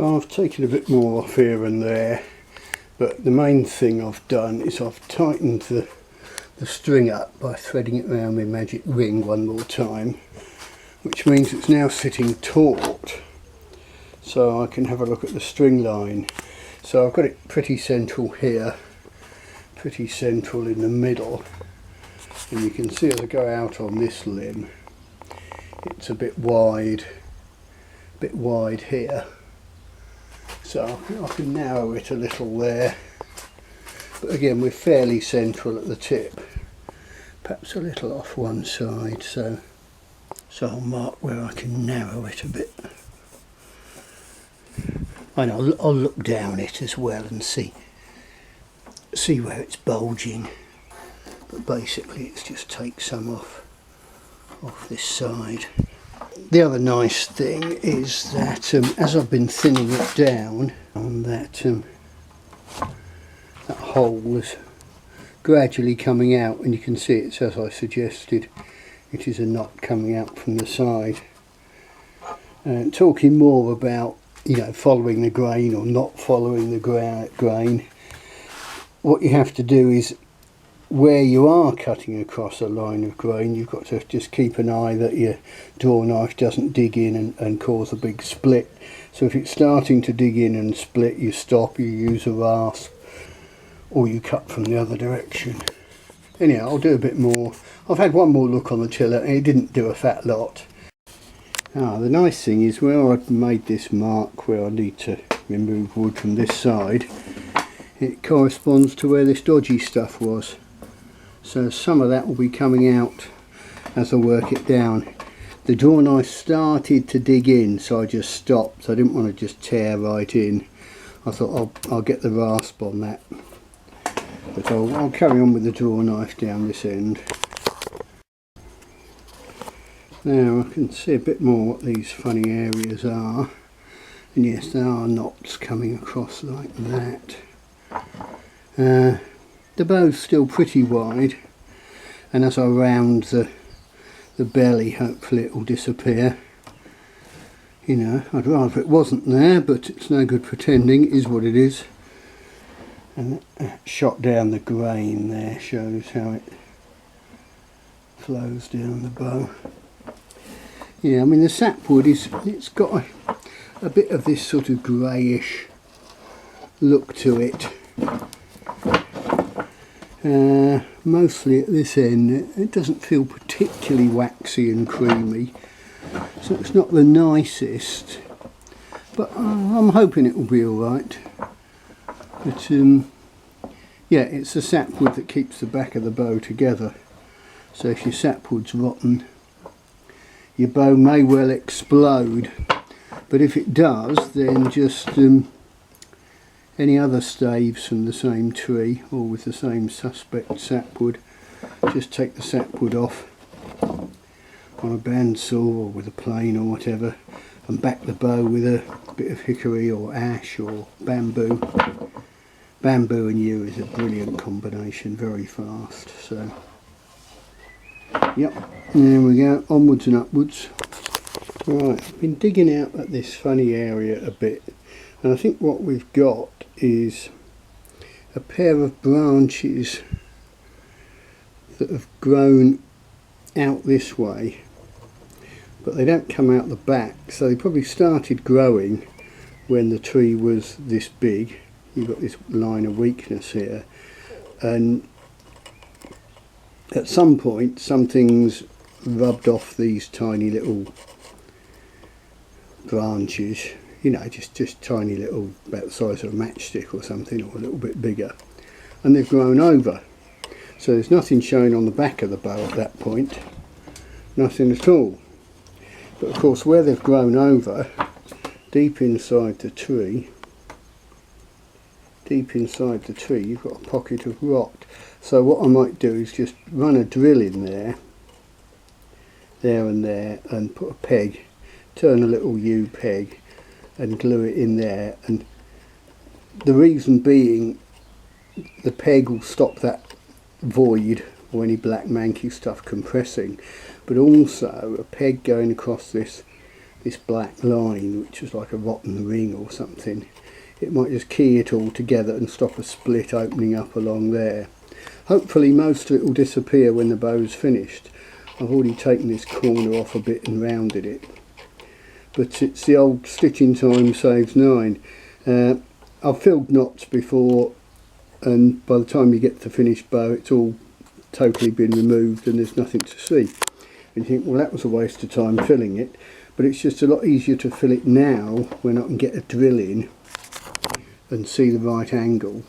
Well, I've taken a bit more off here and there, but the main thing I've done is I've tightened the string up by threading it around my magic ring one more time, which means it's now sitting taut, so I can have a look at the string line. So I've got it pretty central here, pretty central in the middle, and you can see as I go out on this limb it's a bit wide here, so I can narrow it a little there, but again we're fairly central at the tip, perhaps a little off one side, so I'll mark where I can narrow it a bit. And I'll look down it as well and see where it's bulging, but basically it's just take some off this side. The other nice thing is that as I've been thinning it down, on that hole is gradually coming out, and you can see it's as I suggested, it is a knot coming out from the side. And talking more about, you know, following the grain or not following the grain, what you have to do is, where you are cutting across a line of grain, you've got to just keep an eye that your draw knife doesn't dig in and cause a big split. So if it's starting to dig in and split, you stop, you use a rasp, or you cut from the other direction. Anyhow, I'll do a bit more. I've had one more look on the tiller and it didn't do a fat lot. The nice thing is, where I've made this mark where I need to remove wood from this side, it corresponds to where this dodgy stuff was. So some of that will be coming out as I work it down. The draw knife started to dig in, so I just stopped. I didn't want to just tear right in. I thought I'll get the rasp on that. But I'll carry on with the draw knife down this end. Now I can see a bit more what these funny areas are. And yes, there are knots coming across like that. The bow's still pretty wide, and as I round the belly, hopefully it will disappear. You know, I'd rather it wasn't there, but it's no good pretending, it is what it is. And that shot down the grain there shows how it flows down the bow. Yeah, I mean the sapwood it's got a bit of this sort of greyish look to it. Mostly at this end it doesn't feel particularly waxy and creamy, so it's not the nicest, but I'm hoping it will be alright. But yeah, it's the sapwood that keeps the back of the bow together, so if your sapwood's rotten, your bow may well explode, but if it does, then just any other staves from the same tree or with the same suspect sapwood, just take the sapwood off on a bandsaw or with a plane or whatever, and back the bow with a bit of hickory or ash or bamboo. Bamboo and yew is a brilliant combination, very fast. So yep, there we go, onwards and upwards. Right, I've been digging out at this funny area a bit, and I think what we've got is a pair of branches that have grown out this way, but they don't come out the back, so they probably started growing when the tree was this big. You've got this line of weakness here, and at some point something's rubbed off these tiny little branches, you know, just tiny little, about the size of a matchstick or something, or a little bit bigger, and they've grown over. So there's nothing showing on the back of the bow at that point, nothing at all. But of course where they've grown over, deep inside the tree, you've got a pocket of rot. So what I might do is just run a drill in there and there, and put a peg, turn a little U peg and glue it in there, and the reason being the peg will stop that void or any black manky stuff compressing, but also a peg going across this this black line, which was like a rotten ring or something, it might just key it all together and stop a split opening up along there. Hopefully most of it will disappear when the bow's finished. I've already taken this corner off a bit and rounded it, but it's the old stitching time saves 9. I've filled knots before, and by the time you get to the finished bow it's all totally been removed and there's nothing to see. And you think, well, that was a waste of time filling it, but it's just a lot easier to fill it now when I can get a drill in and see the right angle.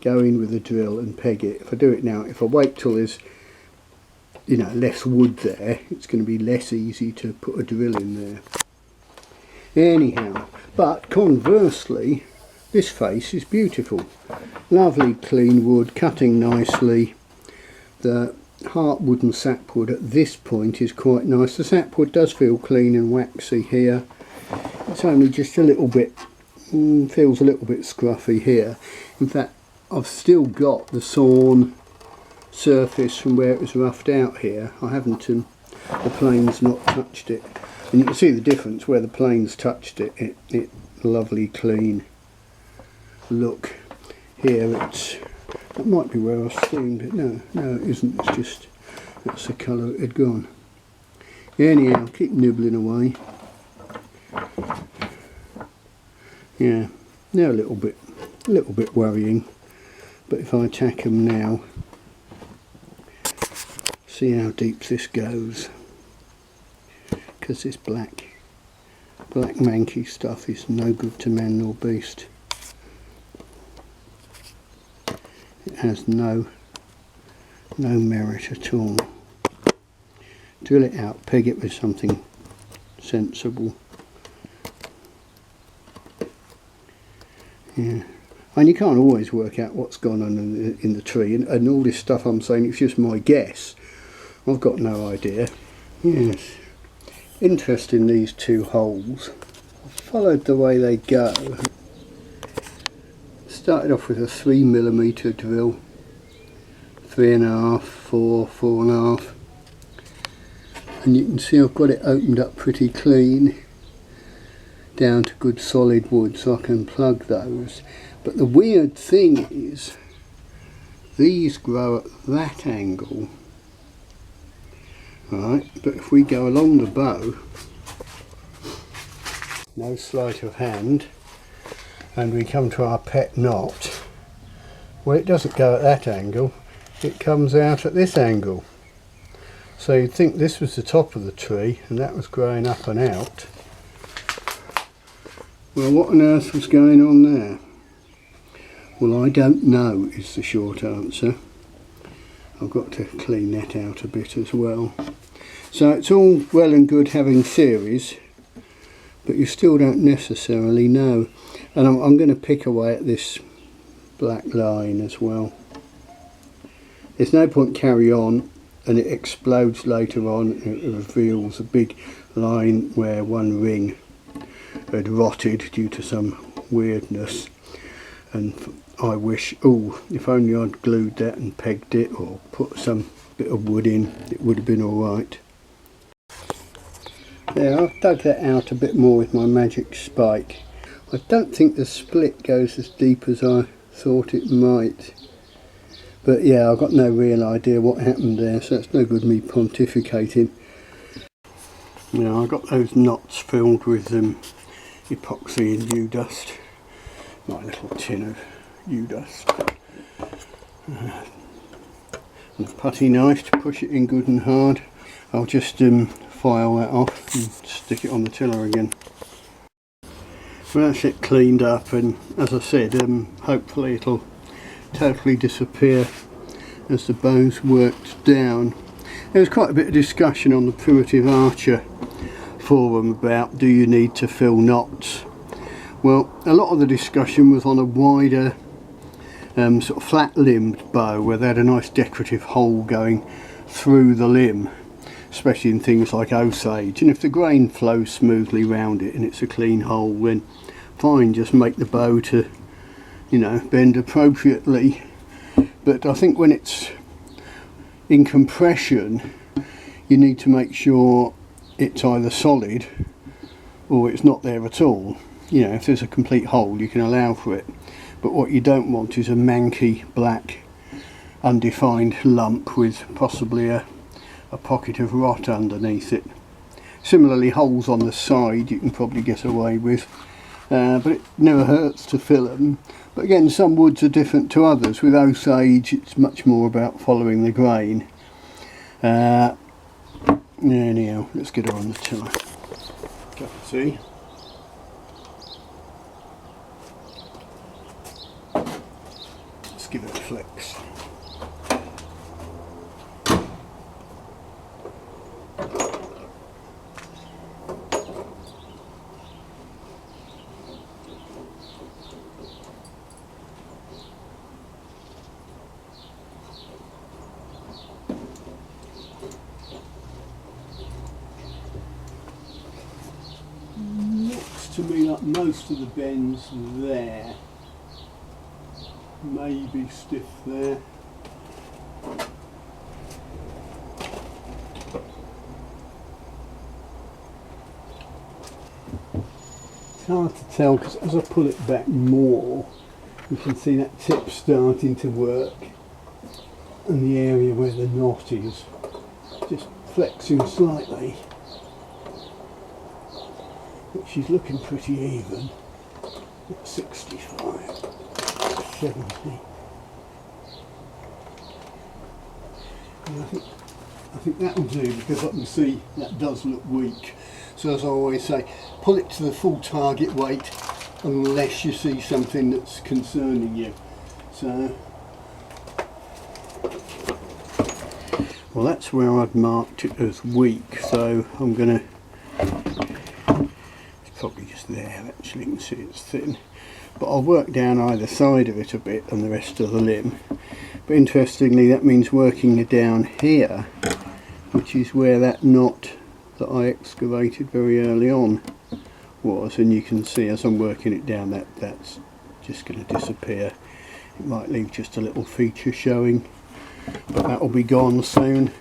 Go in with a drill and peg it. If I do it now, if I wait till there's, you know, less wood there, it's going to be less easy to put a drill in there. Anyhow, but conversely, this face is beautiful. Lovely clean wood, cutting nicely. The heartwood and sapwood at this point is quite nice. The sapwood does feel clean and waxy here. It's only just a little bit, feels a little bit scruffy here. In fact, I've still got the sawn surface from where it was roughed out here. I haven't, the plane's not touched it. And you can see the difference where the plane's touched it. It lovely clean look. Here it's, that might be where I steamed it. No, it isn't. It's just, that's the colour it had gone. Anyhow, keep nibbling away. Yeah, they're a little bit worrying. But if I attack them now, see how deep this goes. Because this black manky stuff is no good to man nor beast. It has no merit at all. Drill it out, peg it with something sensible. Yeah, and you can't always work out what's gone on in the tree, and all this stuff I'm saying, it's just my guess. I've got no idea. Yes, interesting, these two holes. I've followed the way they go. Started off with a 3mm drill, 3.5, 4, 4.5, and you can see I've got it opened up pretty clean down to good solid wood, so I can plug those. But the weird thing is, these grow at that angle, right? But if we go along the bow, no sleight of hand, and we come to our pet knot, well, it doesn't go at that angle, it comes out at this angle. So you'd think this was the top of the tree and that was growing up and out. Well, what on earth was going on there? Well, I don't know is the short answer. I've got to clean that out a bit as well. So it's all well and good having theories, but you still don't necessarily know. And I'm going to pick away at this black line as well. There's no point carry on and it explodes later on and it reveals a big line where one ring had rotted due to some weirdness, and I wish, oh, if only I'd glued that and pegged it or put some bit of wood in, it would have been alright. Yeah, I've dug that out a bit more with my magic spike. I don't think the split goes as deep as I thought it might. But yeah, I've got no real idea what happened there, so it's no good me pontificating. Yeah, I got those knots filled with epoxy and yew dust. My little tin of yew dust. And a putty knife to push it in good and hard. I'll just file that off and stick it on the tiller again. Well, that's it cleaned up, and as I said, hopefully it'll totally disappear as the bow's worked down. There was quite a bit of discussion on the Primitive Archer forum about, do you need to fill knots? Well, a lot of the discussion was on a wider sort of flat limbed bow where they had a nice decorative hole going through the limb, especially in things like Osage, and if the grain flows smoothly round it and it's a clean hole, then fine, just make the bow to, you know, bend appropriately. But I think when it's in compression, you need to make sure it's either solid or it's not there at all. You know, if there's a complete hole, you can allow for it. But what you don't want is a manky, black, undefined lump with possibly a pocket of rot underneath it. Similarly, holes on the side you can probably get away with, but it never hurts to fill them. But again, some woods are different to others. With Osage, it's much more about following the grain. Anyhow, let's get her on the tiller. Cup of tea. Let's give it a flex. To me, like most of the bends there, maybe stiff there. It's hard to tell because as I pull it back more, you can see that tip starting to work, and the area where the knot is just flexing slightly. But she's looking pretty even. 65, 70. And I think that'll do, because I can see that does look weak. So as I always say, pull it to the full target weight unless you see something that's concerning you. So, well, that's where I'd marked it as weak, so I'm going to, it's probably just there actually, you can see it's thin, but I'll work down either side of it a bit and the rest of the limb. But interestingly, that means working it down here, which is where that knot that I excavated very early on was, and you can see as I'm working it down that's just going to disappear. It might leave just a little feature showing, but that will be gone soon.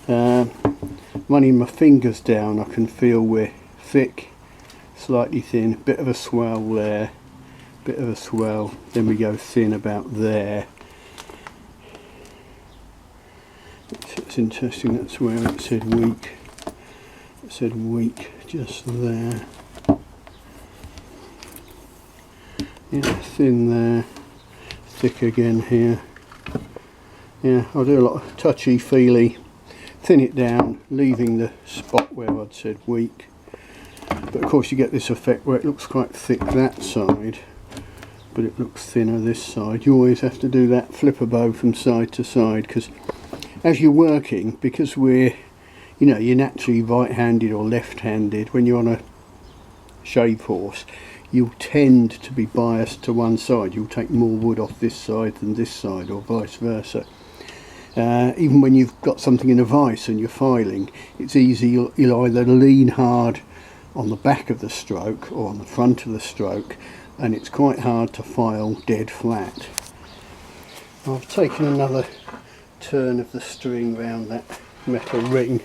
Running my fingers down, I can feel we're thick, slightly thin, bit of a swell there, bit of a swell, then we go thin about there. It's interesting, that's where it said weak. It said weak just there. Yeah, thin there, thick again here. Yeah, I'll do a lot of touchy-feely, thin it down, leaving the spot where I'd said weak. But of course you get this effect where it looks quite thick that side, but it looks thinner this side. You always have to do that flip a bow from side to side, because as you're working, because we're, you know, you're naturally right-handed or left-handed, when you're on a shave horse, you'll tend to be biased to one side. You'll take more wood off this side than this side, or vice versa. Even when you've got something in a vise and you're filing, it's easy, you'll either lean hard on the back of the stroke or on the front of the stroke, and it's quite hard to file dead flat. I've taken another turn of the string round that metal ring,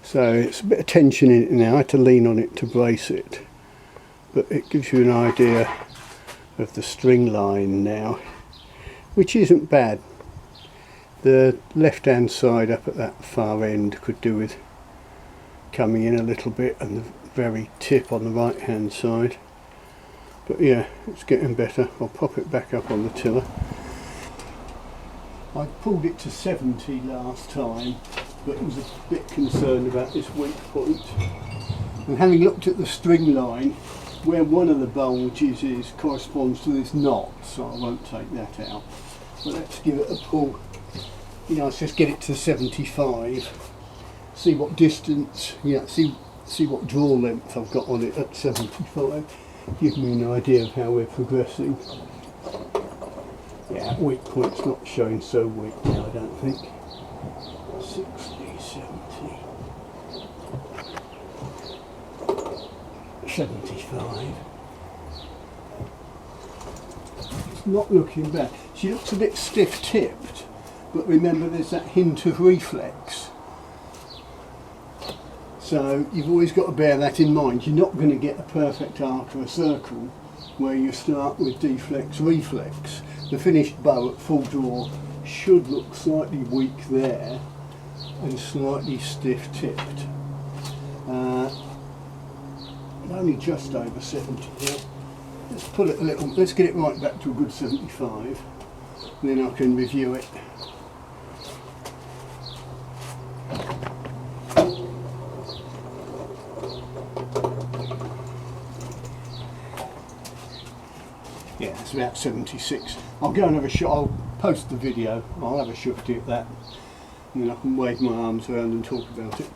so it's a bit of tension in it now. I had to lean on it to brace it, but it gives you an idea of the string line now, which isn't bad. The left hand side up at that far end could do with coming in a little bit, and the very tip on the right hand side, but yeah, it's getting better. I'll pop it back up on the tiller. I pulled it to 70 last time, but was a bit concerned about this weak point, and having looked at the string line, where one of the bulges is corresponds to this knot, so I won't take that out. But let's give it a pull. You know, let's just get it to 75, see what distance, see what draw length I've got on it at 75, give me an idea of how we're progressing. Yeah, weak point's not showing so weak now, I don't think. 60, 70, 75. It's not looking bad. She looks a bit stiff-tipped, but remember there's that hint of reflex. So you've always got to bear that in mind. You're not going to get a perfect arc or a circle where you start with deflex, reflex. The finished bow at full draw should look slightly weak there and slightly stiff tipped. Only just over 70 here. Let's pull it a little, let's get it right back to a good 75, and then I can review it. Yeah, it's about 76. I'll go and have a shot, I'll post the video, I'll have a shot at that, and then I can wave my arms around and talk about it.